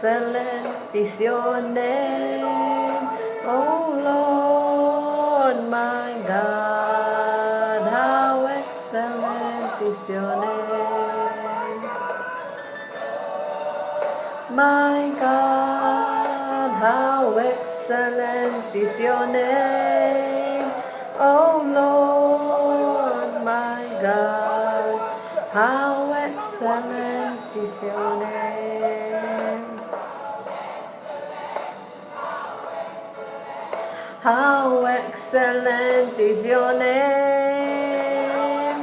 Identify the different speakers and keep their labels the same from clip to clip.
Speaker 1: excellent is your name, O Lord my God. How excellent is your name, my God. How excellent is your name, O Lord my God. How excellent is your name. How excellent is your name.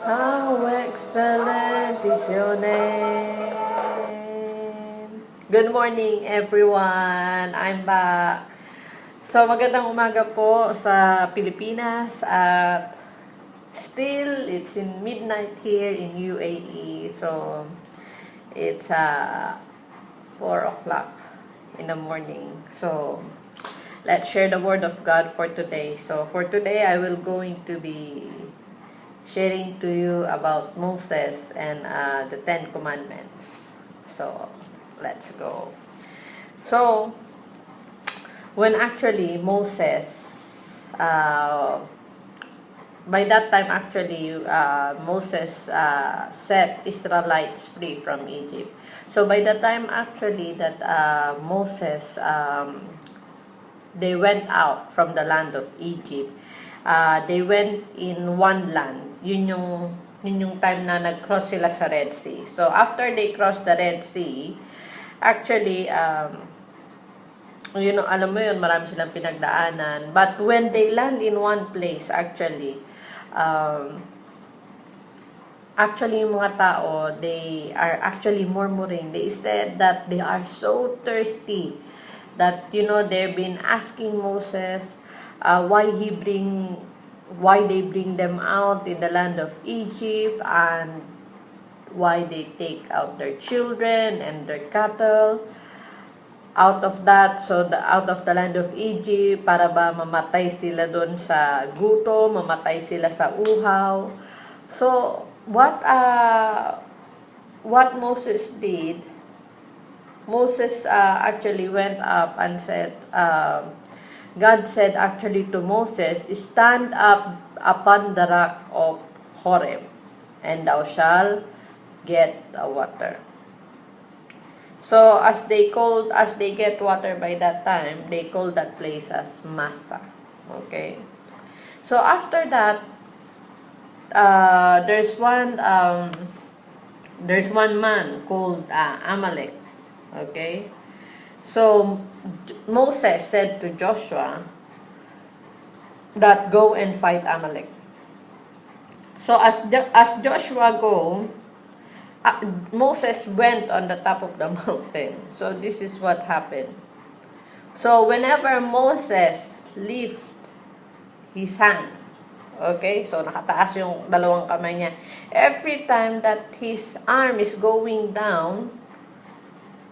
Speaker 1: How excellent is your name. Good morning everyone. I'm back. So magandang umaga po sa Pilipinas at still it's in midnight here in UAE. So it's 4 o'clock in the morning. So let's share the word of God for today. So for today I will going to be sharing to you about Moses and the 10 Commandments. So let's go. So when actually Moses, by that time actually Moses set Israelites free from Egypt. So by the time actually that Moses, they went out from the land of Egypt, they went in one land. Yun yung time na nag-cross sila sa Red Sea. So after they crossed the Red Sea, actually, alam mo yun, marami silang pinagdaanan. But when they land in one place, actually, yung mga tao, they are actually murmuring. They said that they are so thirsty that, they've been asking Moses why they bring them out in the land of Egypt and why they take out their children and their cattle out of the land of Egypt, para ba mamatay sila doon sa gutom, mamatay sila sa uhaw. So what Moses did, Moses actually went up and said, God said actually to Moses, stand up upon the rock of Horeb, and thou shalt get water. So as they get water by that time, they called that place as Massa. Okay. So after that, there's one man called Amalek. Okay. So Moses said to Joshua that go and fight Amalek. So as Joshua go, Moses went on the top of the mountain. So this is what happened. So whenever Moses lift his hand, okay, so nakataas yung dalawang kamay niya, every time that his arm is going down,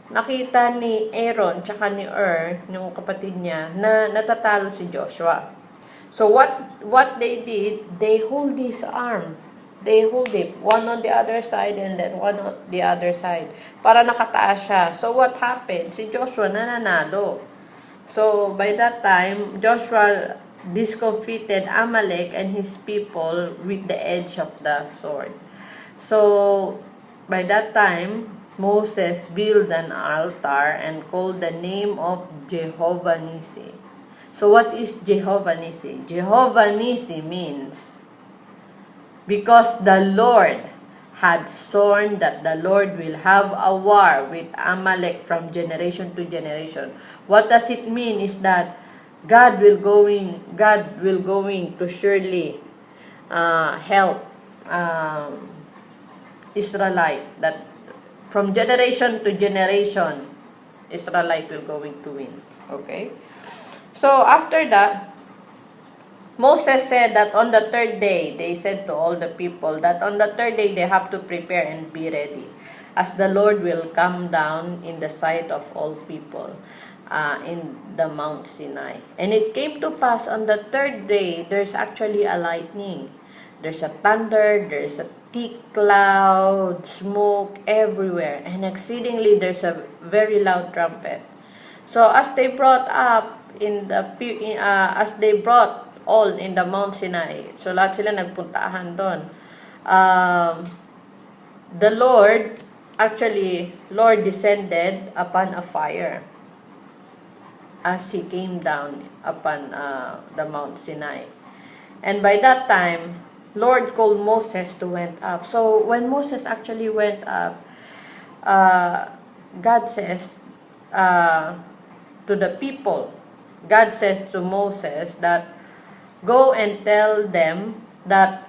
Speaker 1: nakita ni Aaron tsaka ni yung kapatid niya, na natatalo si Joshua. So what they did, they hold his arm. They hold it, one on the other side and then one on the other side, para nakataas siya. So what happened? Si Joshua nananalo. So by that time, Joshua discomfited Amalek and his people with the edge of the sword. So by that time, Moses built an altar and called the name of Jehovah Nissi. So what is Jehovah Nissi? Jehovah Nissi means, because the Lord had sworn that the Lord will have a war with Amalek from generation to generation. What does it mean is that God will going to surely help Israelite, that from generation to generation, Israelite will going to win. Okay? So, after that, Moses said that on the third day, they said to all the people that on the third day they have to prepare and be ready, as the Lord will come down in the sight of all people in the Mount Sinai. And it came to pass on the third day, there's actually a lightning. There's a thunder, there's a thick cloud, smoke everywhere, and exceedingly there's a very loud trumpet. So as they brought up as they brought all in the Mount Sinai, so lahat sila nagpuntahan doon. The Lord descended upon a fire as he came down upon the Mount Sinai. And by that time, Lord called Moses to went up. So when Moses actually went up, God says to the people, God says to Moses that go and tell them that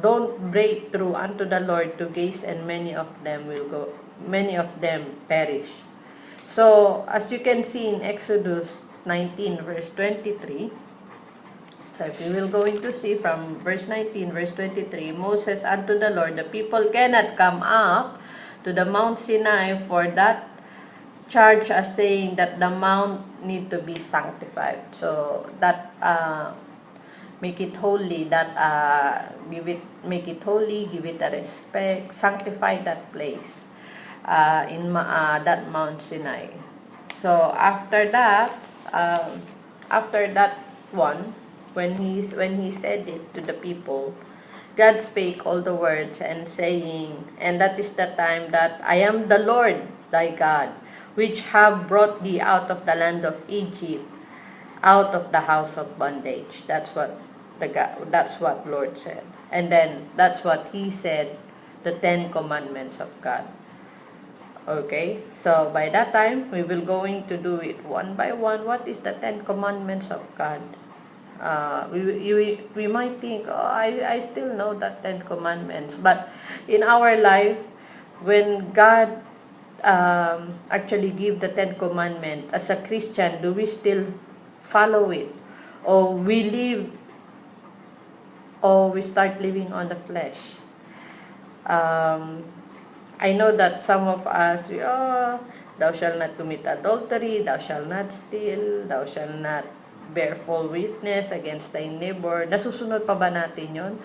Speaker 1: don't break through unto the Lord to gaze, and many of them perish. So as you can see in Exodus 19 verse 23, so if you will going to see from verse 19, verse 23, Moses unto the Lord, the people cannot come up to the Mount Sinai, for that charge as saying that the mount need to be sanctified. So that make it holy, make it holy, give it a respect, sanctify that place in that Mount Sinai. So after that one, when he said it to the people, God spake all the words and saying, and that is the time that I am the Lord thy God, which have brought thee out of the land of Egypt, out of the house of bondage. That's what Lord said. And then that's what he said, the 10 commandments of God. Okay, so by that time we will going to do it one by one. What is the 10 commandments of God? We might think, oh, I still know that 10 commandments, but in our life, when God actually give the 10 commandments, as a Christian, do we still follow it, or we start living on the flesh? I know that some of us, thou shalt not commit adultery, thou shalt not steal, thou shalt not bear false witness against thy neighbor. Nasusunod pa ba natin yun?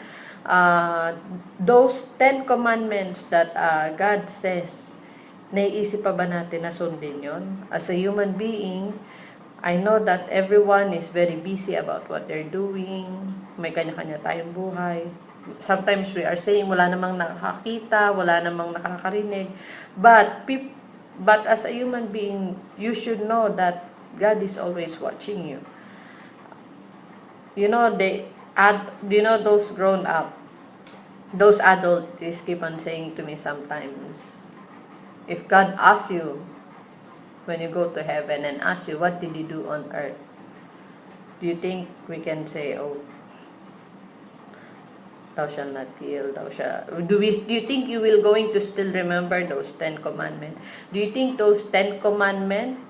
Speaker 1: Those 10 commandments that God says, naiisip pa ba natin na sundin yun? As a human being, I know that everyone is very busy about what they're doing. May kanya-kanya tayong buhay. Sometimes we are saying, wala namang nakakita, wala namang nakakarinig. But as a human being, you should know that God is always watching you. You know, those grown up, those adults keep on saying to me sometimes, if God asks you, when you go to heaven and asks you, what did you do on earth? Do you think we can say, oh, thou shalt not kill, do you think you will going to still remember those 10 commandments? Do you think those 10 commandments,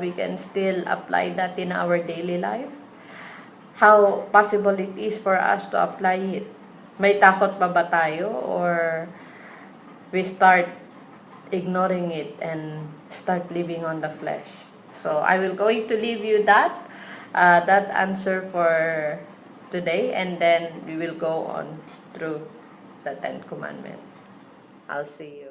Speaker 1: we can still apply that in our daily life? How possible it is for us to apply it? May takot pa ba tayo, or we start ignoring it and start living on the flesh? So I will going to leave you that answer for today, and then we will go on through the 10 commandments. I'll see you.